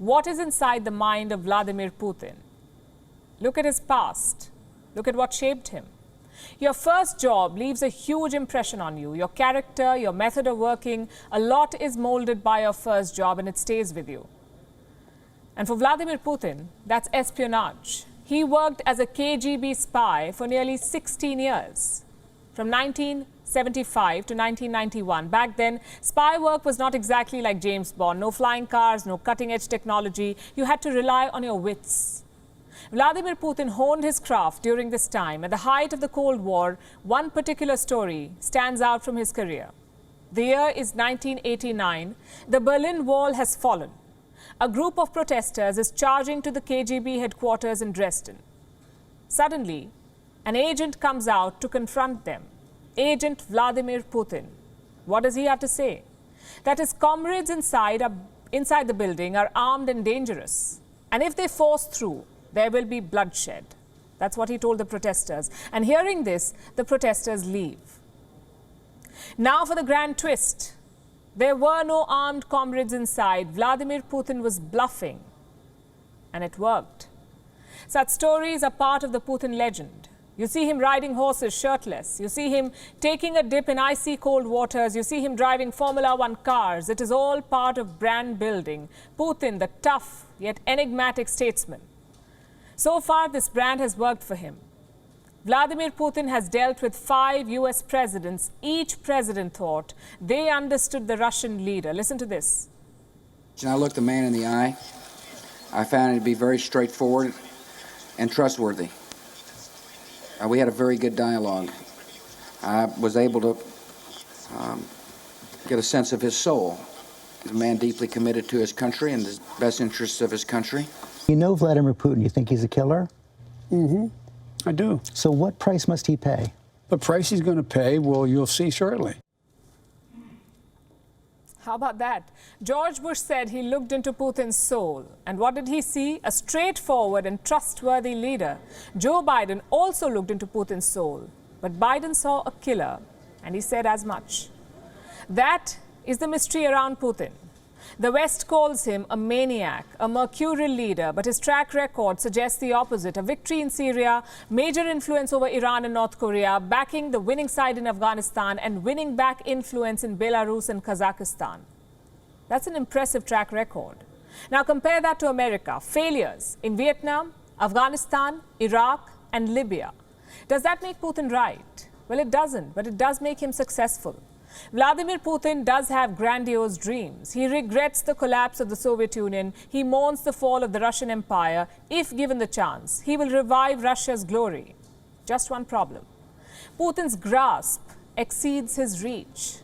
what is inside the mind of Vladimir Putin. Look at his past. Look at what shaped him. Your first job leaves a huge impression on you. Your character, your method of working, a lot is molded by your first job and it stays with you. And for Vladimir Putin, that's espionage. He worked as a KGB spy for nearly 16 years, from 1975 to 1991. Back then, spy work was not exactly like James Bond. No flying cars, no cutting-edge technology. You had to rely on your wits. Vladimir Putin honed his craft during this time. At the height of the Cold War, one particular story stands out from his career. The year is 1989. The Berlin Wall has fallen. A group of protesters is charging to the KGB headquarters in Dresden. Suddenly, an agent comes out to confront them. Agent Vladimir Putin. What does he have to say? That his comrades inside the building are armed and dangerous. And if they force through, there will be bloodshed. That's what he told the protesters. And hearing this, the protesters leave. Now for the grand twist. There were no armed comrades inside. Vladimir Putin was bluffing. And it worked. Such stories are part of the Putin legend. You see him riding horses shirtless. You see him taking a dip in icy cold waters. You see him driving Formula One cars. It is all part of brand building. Putin, the tough yet enigmatic statesman. So far, this brand has worked for him. Vladimir Putin has dealt with 5 US presidents. Each president thought they understood the Russian leader. Listen to this. And I looked the man in the eye. I found him to be very straightforward and trustworthy. We had a very good dialogue. I was able to get a sense of his soul. He's a man deeply committed to his country and the best interests of his country. You know Vladimir Putin. You think he's a killer? Mm-hmm. I do. So what price must he pay? The price he's going to pay, well, you'll see shortly. How about that? George Bush said he looked into Putin's soul. And what did he see? A straightforward and trustworthy leader. Joe Biden also looked into Putin's soul. But Biden saw a killer, and he said as much. That is the mystery around Putin. The West calls him a maniac, a mercurial leader, but his track record suggests the opposite. A victory in Syria, major influence over Iran and North Korea, backing the winning side in Afghanistan, and winning back influence in Belarus and Kazakhstan. That's an impressive track record. Now compare that to America. Failures in Vietnam, Afghanistan, Iraq, and Libya. Does that make Putin right? Well, it doesn't, but it does make him successful. Vladimir Putin does have grandiose dreams. He regrets the collapse of the Soviet Union. He mourns the fall of the Russian Empire. If given the chance, he will revive Russia's glory. Just one problem. Putin's grasp exceeds his reach.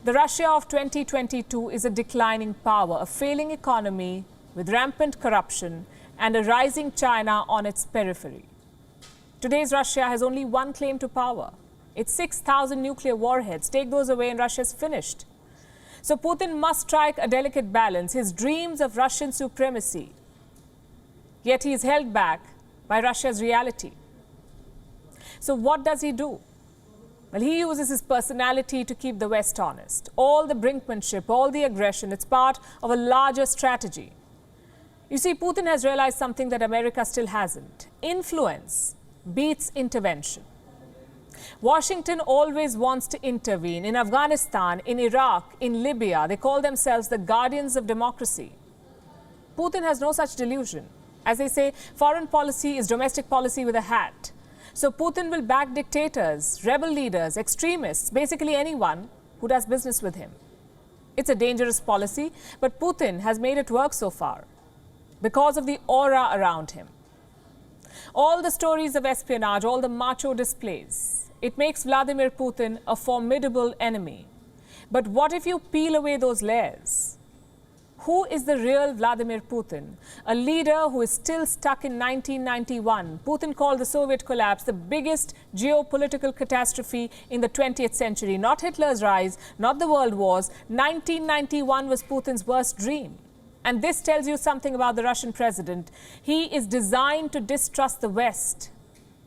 The Russia of 2022 is a declining power, a failing economy with rampant corruption and a rising China on its periphery. Today's Russia has only one claim to power. It's 6,000 nuclear warheads. Take those away and Russia's finished. So Putin must strike a delicate balance. His dreams of Russian supremacy. Yet he is held back by Russia's reality. So what does he do? Well, he uses his personality to keep the West honest. All the brinkmanship, all the aggression, it's part of a larger strategy. You see, Putin has realized something that America still hasn't. Influence beats intervention. Washington always wants to intervene. In Afghanistan, in Iraq, in Libya, they call themselves the guardians of democracy. Putin has no such delusion. As they say, foreign policy is domestic policy with a hat. So Putin will back dictators, rebel leaders, extremists, basically anyone who does business with him. It's a dangerous policy, but Putin has made it work so far because of the aura around him. All the stories of espionage, all the macho displays, it makes Vladimir Putin a formidable enemy. But what if you peel away those layers? Who is the real Vladimir Putin? A leader who is still stuck in 1991. Putin called the Soviet collapse the biggest geopolitical catastrophe in the 20th century. Not Hitler's rise, not the world wars. 1991 was Putin's worst dream. And this tells you something about the Russian president. He is designed to distrust the West.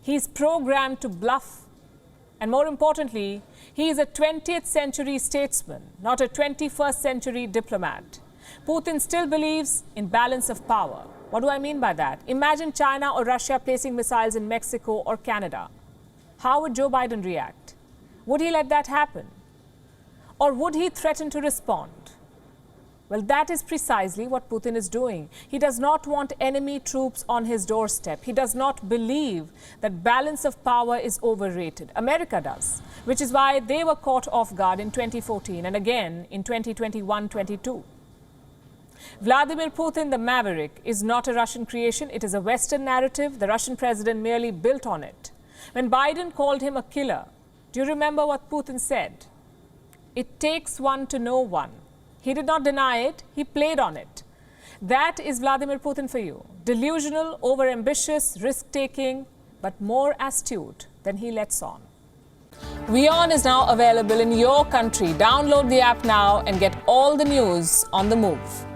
He's programmed to bluff. And more importantly, he is a 20th century statesman, not a 21st century diplomat. Putin still believes in balance of power. What do I mean by that? Imagine China or Russia placing missiles in Mexico or Canada. How would Joe Biden react? Would he let that happen? Or would he threaten to respond? Well, that is precisely what Putin is doing. He does not want enemy troops on his doorstep. He does not believe that balance of power is overrated. America does, which is why they were caught off guard in 2014 and again in 2021-22. Vladimir Putin, the maverick, is not a Russian creation. It is a Western narrative. The Russian president merely built on it. When Biden called him a killer, do you remember what Putin said? It takes one to know one. He did not deny it, he played on it. That is Vladimir Putin for you. Delusional, overambitious, risk-taking, but more astute than he lets on. WION is now available in your country. Download the app now and get all the news on the move.